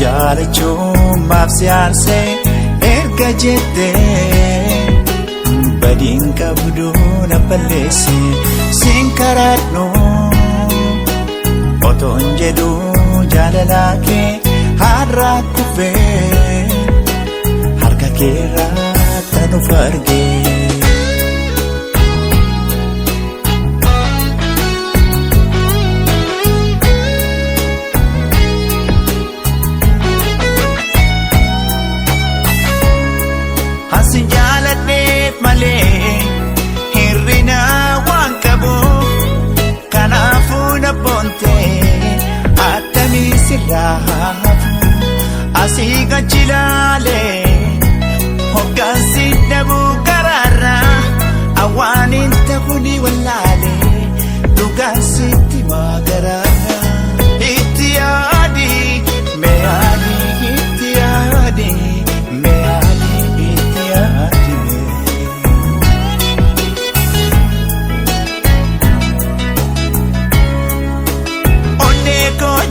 jaalachuun maaf si aarsee erga jettee badiin qabdu na balleesse siin karaadhu otoon jedhu jaalalaa kee har'a kufee harka keerraa tanuuf argee. Asi jaaladheef malee hirrina waan qabu kanaafuu na boontee attamii sirraa hafu asii gachi laalee hoggansi dhabuu karaarraa awwaanin ta'uuni wallaalee dhugaansitti maagaraarraa itti yaadi meeyaadi itti yaadi meeyaadi.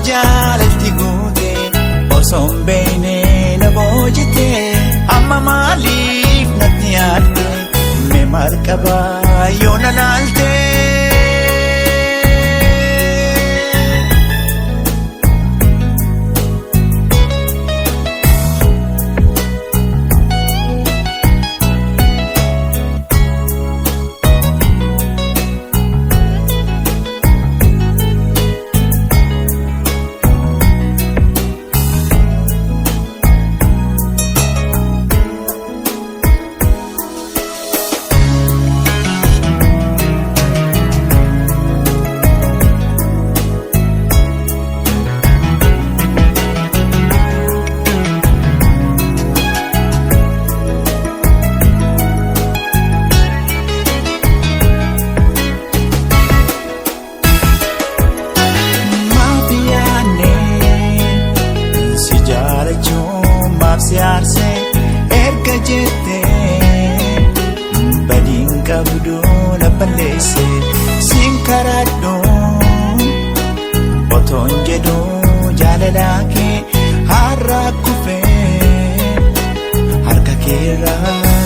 Jaalatti guute osoon beeknee na boojitee amma maaliif natti yaadde mee markabaa yoo na laaltee. Si aarsee erga jettee badiin qabdu na balleesse siin karaadhu otoon jedhu jaalalaa kee har'a kufee harka keerraa